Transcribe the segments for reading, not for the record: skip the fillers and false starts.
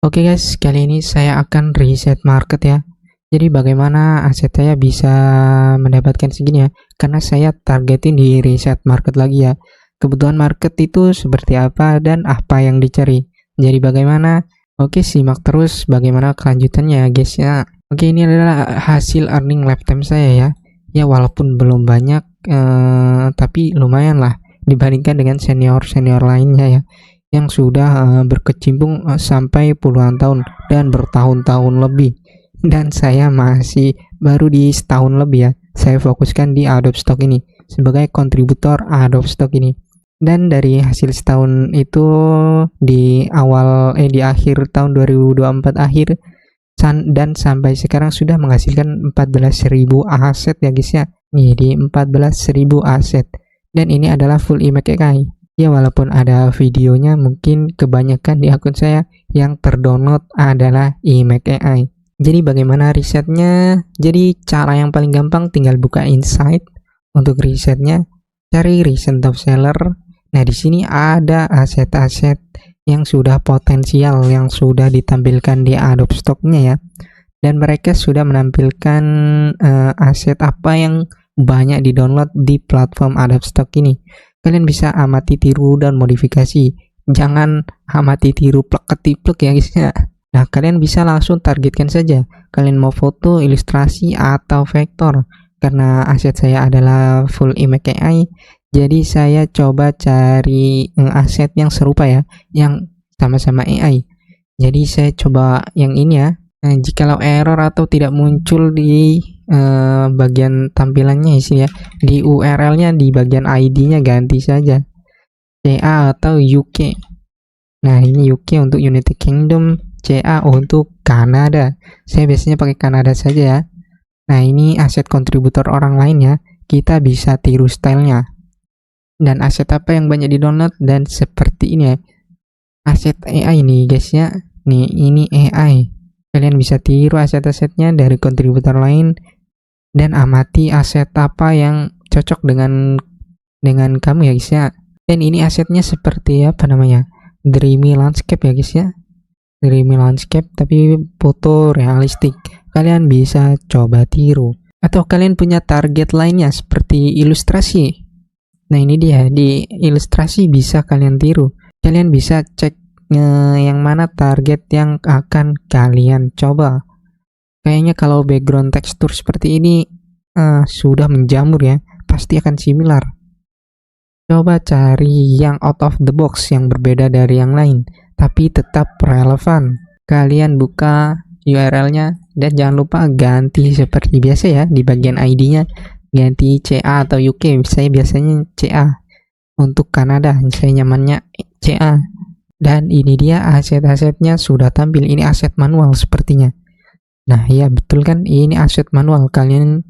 Oke guys, kali ini saya akan reset market ya. Jadi bagaimana aset saya bisa mendapatkan segini ya? Karena saya targetin di reset market lagi ya. Kebutuhan market itu seperti apa dan apa yang dicari. Jadi bagaimana? Oke, simak terus bagaimana kelanjutannya ya guys ya. Oke, ini adalah hasil earning lifetime saya ya. Ya walaupun belum banyak, tapi lumayan lah dibandingkan dengan senior-senior lainnya ya, yang sudah berkecimpung sampai puluhan tahun dan bertahun-tahun lebih. Dan saya masih baru di setahun lebih ya. Saya fokuskan di Adobe Stock ini sebagai kontributor Adobe Stock ini. Dan dari hasil setahun itu di akhir tahun 2024 akhir dan sampai sekarang sudah menghasilkan 14.000 aset ya guys ya. Nih di 14.000 aset. Dan ini adalah full iMac AI. Ya walaupun ada videonya, mungkin kebanyakan di akun saya yang terdownload adalah iMac AI. Jadi bagaimana risetnya? Jadi cara yang paling gampang tinggal buka Insight untuk risetnya, cari recent top seller. Nah di sini ada aset-aset yang sudah potensial yang sudah ditampilkan di Adobe Stock-nya ya. Dan mereka sudah menampilkan aset apa yang banyak di-download di platform Adobe Stock ini. Kalian bisa amati, tiru, dan modifikasi. Jangan amati, tiru, plek ketiplek ya guys ya. Nah, kalian bisa langsung targetkan saja. Kalian mau foto, ilustrasi, atau vektor. Karena aset saya adalah full iMac AI, jadi saya coba cari aset yang serupa ya, yang sama-sama AI. Jadi saya coba yang ini ya. Nah, jikalau error atau tidak muncul di bagian tampilannya isi ya, di URL-nya di bagian ID-nya ganti saja CA atau UK. Nah ini UK untuk United Kingdom, CA untuk Kanada. Saya biasanya pakai Kanada saja ya. Nah ini aset kontributor orang lain ya, kita bisa tiru stylenya. Dan aset apa yang banyak di download, dan seperti ini ya, aset AI nih guys ya. Nih ini AI, kalian bisa tiru aset-asetnya dari kontributor lain dan amati aset apa yang cocok dengan kamu ya guys ya. Dan ini asetnya seperti apa namanya, dreamy landscape ya guys ya, dreamy landscape tapi foto realistik. Kalian bisa coba tiru, atau kalian punya target lainnya seperti ilustrasi. Nah ini dia, di ilustrasi bisa kalian tiru. Kalian bisa cek yang mana target yang akan kalian coba. Kayaknya kalau background tekstur seperti ini sudah menjamur ya, pasti akan similar. Coba cari yang out of the box, yang berbeda dari yang lain, tapi tetap relevan. Kalian buka URL-nya dan jangan lupa ganti seperti biasa ya, di bagian ID-nya ganti CA atau UK. Saya biasanya CA. Untuk Kanada, saya nyamannya CA. Dan ini dia aset-asetnya sudah tampil. Ini aset manual sepertinya. Nah ya betul kan, ini aset manual. Kalian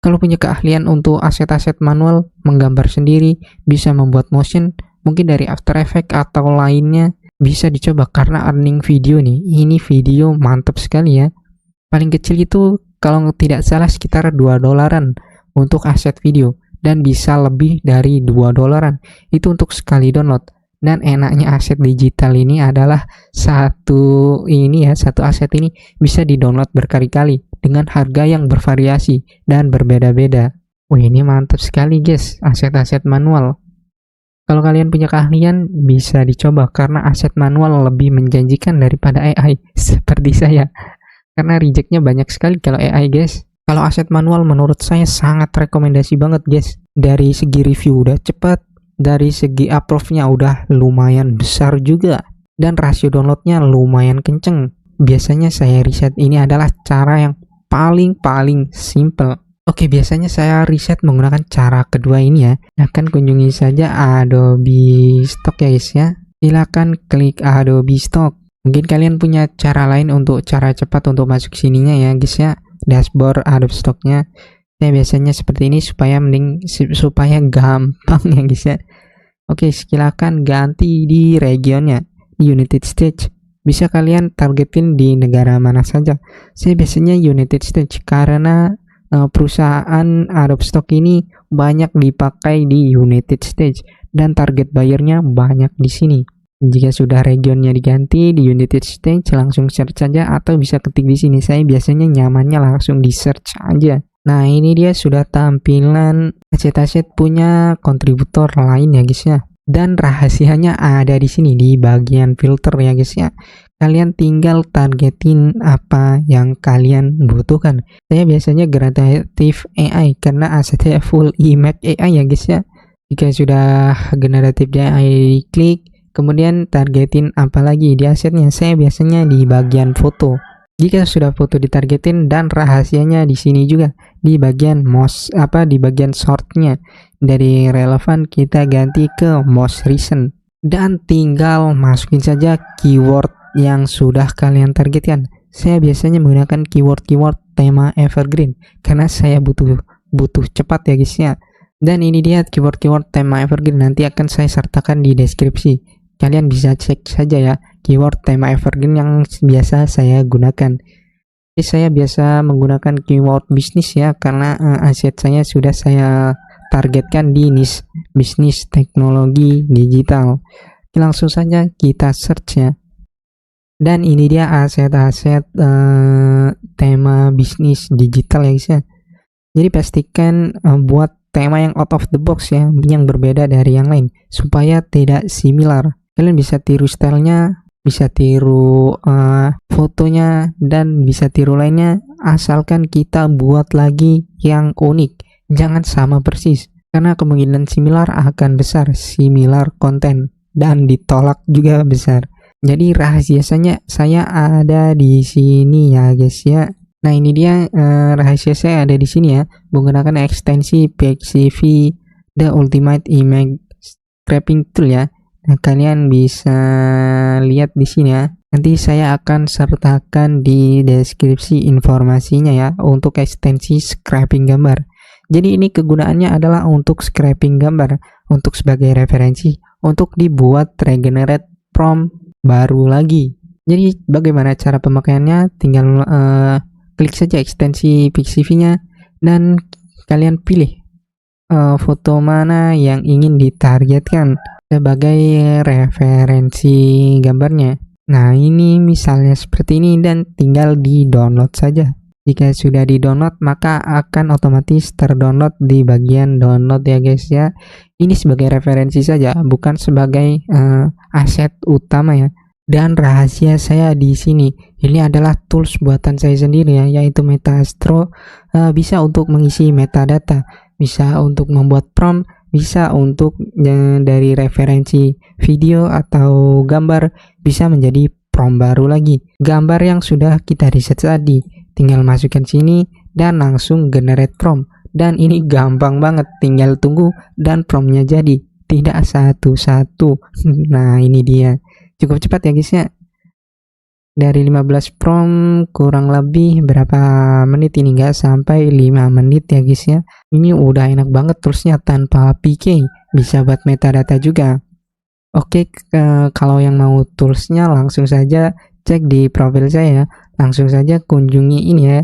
kalau punya keahlian untuk aset-aset manual, menggambar sendiri, bisa membuat motion, mungkin dari After Effects atau lainnya, bisa dicoba. Karena earning video nih, ini video mantap sekali ya. Paling kecil itu kalau tidak salah sekitar $2 untuk aset video, dan bisa lebih dari $2 itu untuk sekali download. Dan enaknya aset digital ini adalah satu aset ini bisa di-download berkali-kali dengan harga yang bervariasi dan berbeda-beda. Wih, ini mantap sekali guys, aset-aset manual. Kalau kalian punya keahlian, bisa dicoba karena aset manual lebih menjanjikan daripada AI seperti saya. Karena rejectnya banyak sekali kalau AI guys. Kalau aset manual menurut saya sangat rekomendasi banget guys. Dari segi review udah cepat, dari segi approve-nya udah lumayan besar juga, dan rasio downloadnya lumayan kenceng. Biasanya saya riset ini adalah cara yang paling simple. Oke, biasanya saya riset menggunakan cara kedua ini ya. Akan kunjungi saja Adobe Stock ya guys ya. Silakan klik Adobe Stock. Mungkin kalian punya cara lain untuk cara cepat untuk masuk sininya ya guys ya. Dashboard Adobe Stock-nya. Saya biasanya seperti ini supaya gampang ya guys ya. Oke, silakan ganti di regionnya, di United States. Bisa kalian targetin di negara mana saja. Saya biasanya United States karena perusahaan Adobe Stock ini banyak dipakai di United States dan target bayarnya banyak di sini. Jika sudah regionnya diganti di United States, langsung search saja atau bisa ketik di sini. Saya biasanya nyamannya langsung di search aja. Nah, ini dia sudah tampilan aset-aset punya kontributor lain ya guys ya. Dan rahasianya ada di sini di bagian filter ya guys ya. Kalian tinggal targetin apa yang kalian butuhkan. Saya biasanya generatif AI karena asetnya full image AI ya guys ya. Jika sudah generatif AI klik, kemudian targetin apa lagi di asetnya. Saya biasanya di bagian foto. Jika sudah foto ditargetin, dan rahasianya di sini juga di bagian di bagian sortnya, dari relevan kita ganti ke most recent dan tinggal masukin saja keyword yang sudah kalian targetkan. Saya biasanya menggunakan keyword tema evergreen karena saya butuh cepat ya guys ya. Dan ini dia keyword tema evergreen, nanti akan saya sertakan di deskripsi. Kalian bisa cek saja ya keyword tema evergreen yang biasa saya gunakan. Jadi saya biasa menggunakan keyword bisnis ya, karena aset saya sudah saya targetkan di niche bisnis teknologi digital. Langsung saja kita search ya. Dan ini dia aset-aset tema bisnis digital ya guys ya. Jadi pastikan buat tema yang out of the box ya, yang berbeda dari yang lain supaya tidak similar. Kalian bisa tiru stylenya, bisa tiru fotonya, dan bisa tiru lainnya, asalkan kita buat lagi yang unik. Jangan sama persis, karena kemungkinan similar akan besar, similar konten, dan ditolak juga besar. Jadi rahasia saya ada di sini ya guys ya. Nah, ini dia rahasia saya ada di sini ya, menggunakan ekstensi PXCV The Ultimate Image Scraping Tool ya. Nah, kalian bisa lihat di sini ya. Nanti saya akan sertakan di deskripsi informasinya ya untuk ekstensi scraping gambar. Jadi ini kegunaannya adalah untuk scraping gambar, untuk sebagai referensi, untuk dibuat regenerate prompt baru lagi. Jadi bagaimana cara pemakaiannya? Tinggal klik saja ekstensi PXCV-nya dan kalian pilih foto mana yang ingin ditargetkan sebagai referensi gambarnya. Nah, ini misalnya seperti ini dan tinggal di-download saja. Jika sudah di-download, maka akan otomatis terdownload di bagian download ya guys ya. Ini sebagai referensi saja, bukan sebagai aset utama ya. Dan rahasia saya di sini, ini adalah tools buatan saya sendiri ya, yaitu MetaAstro. Bisa untuk mengisi metadata, bisa untuk membuat prompt, bisa untuk dari referensi video atau gambar bisa menjadi prompt baru lagi. Gambar yang sudah kita riset tadi tinggal masukkan sini dan langsung generate prompt. Dan ini gampang banget, tinggal tunggu dan promptnya jadi, tidak satu-satu. Nah, ini dia, cukup cepat ya guys ya. Dari 15 prompt kurang lebih berapa menit ini, enggak sampai 5 menit ya guys ya. Ini udah enak banget toolsnya tanpa PK, bisa buat metadata juga. Oke, kalau yang mau toolsnya langsung saja cek di profil saya, langsung saja kunjungi ini ya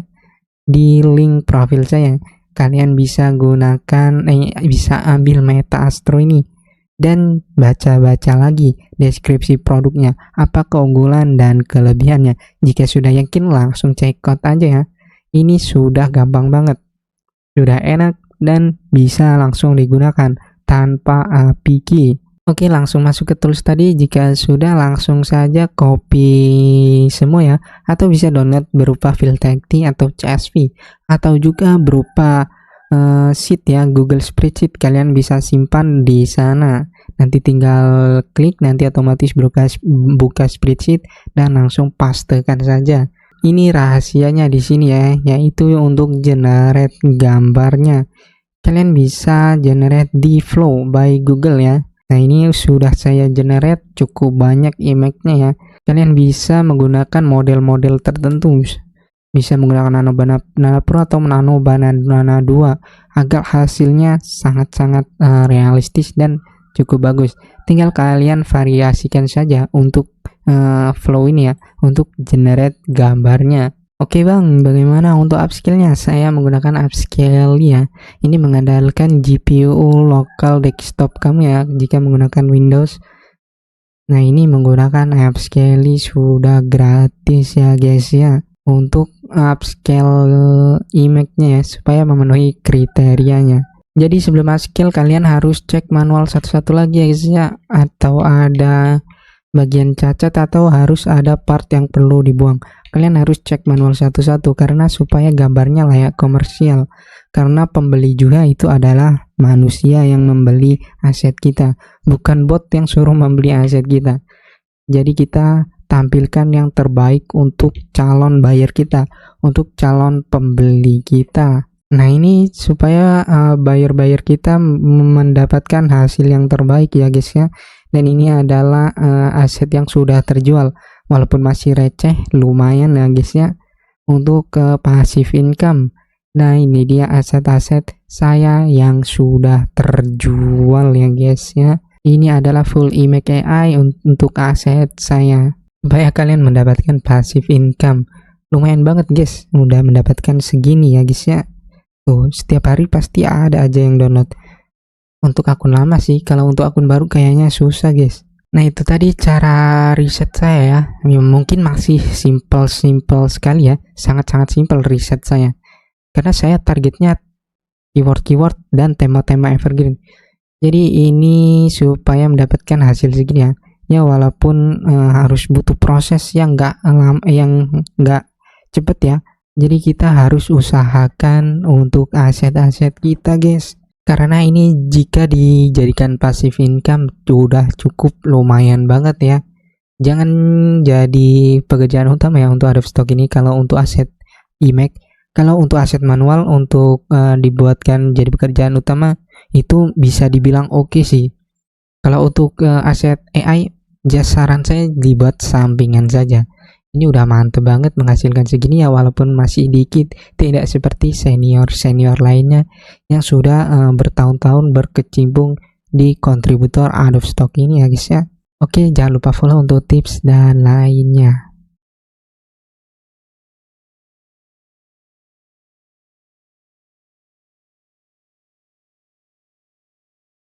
di link profil saya. Kalian bisa gunakan bisa ambil MetaAstro ini dan baca-baca lagi deskripsi produknya, apa keunggulan dan kelebihannya. Jika sudah yakin, langsung check out aja ya. Ini sudah gampang banget, sudah enak, dan bisa langsung digunakan tanpa APK. Oke, langsung masuk ke tools tadi. Jika sudah, langsung saja copy semua ya, atau bisa download berupa file TXT atau CSV, atau juga berupa sheet ya, Google Spreadsheet. Kalian bisa simpan di sana, nanti tinggal klik, nanti otomatis buka spreadsheet dan langsung pastekan saja. Ini rahasianya di sini ya, yaitu untuk generate gambarnya. Kalian bisa generate di Flow by Google ya. Nah, ini sudah saya generate cukup banyak image-nya ya. Kalian bisa menggunakan model-model tertentu, bisa menggunakan Nano Pro atau Nano Banana 2 agar hasilnya sangat-sangat realistis dan cukup bagus. Tinggal kalian variasikan saja untuk flow ini ya, untuk generate gambarnya. Oke bang, bagaimana untuk upscale-nya? Saya menggunakan upscale ya. Ini mengandalkan GPU lokal desktop kamu ya, jika menggunakan Windows. Nah, ini menggunakan Upscale sudah gratis ya guys ya, untuk upscale image-nya ya, supaya memenuhi kriterianya. Jadi sebelum upscale kalian harus cek manual satu-satu lagi ya guys ya, atau ada bagian cacat atau harus ada part yang perlu dibuang. Kalian harus cek manual satu-satu karena supaya gambarnya layak komersial. Karena pembeli juga itu adalah manusia yang membeli aset kita, bukan bot yang suruh membeli aset kita. Jadi kita tampilkan yang terbaik untuk calon buyer kita, untuk calon pembeli kita. Nah, ini supaya buyer-buyer kita mendapatkan hasil yang terbaik ya guys ya. Dan ini adalah aset yang sudah terjual, walaupun masih receh, lumayan ya guys ya, untuk passive income. Nah, ini dia aset-aset saya yang sudah terjual ya guys ya. Ini adalah full image AI untuk aset saya, supaya kalian mendapatkan passive income. Lumayan banget guys, udah mendapatkan segini ya guys ya. Tuh, setiap hari pasti ada aja yang download. Untuk akun lama sih, kalau untuk akun baru kayaknya susah guys. Nah, itu tadi cara riset saya ya. Mungkin masih simple sekali ya, sangat-sangat simple riset saya. Karena saya targetnya keyword-keyword dan tema-tema evergreen. Jadi ini supaya mendapatkan hasil segini ya. Ya walaupun harus butuh proses yang nggak cepet ya. Jadi kita harus usahakan untuk aset-aset kita guys. Karena ini jika dijadikan passive income sudah cukup lumayan banget ya. Jangan jadi pekerjaan utama ya untuk Adobe Stock ini kalau untuk aset image. Kalau untuk aset manual untuk dibuatkan jadi pekerjaan utama itu bisa dibilang oke sih. Kalau untuk aset AI, saran saya dibuat sampingan saja. Ini udah mantep banget menghasilkan segini ya, walaupun masih dikit, tidak seperti senior lainnya yang sudah bertahun-tahun berkecimpung di kontributor Adobe Stock ini ya guys ya. Oke, jangan lupa follow untuk tips dan lainnya.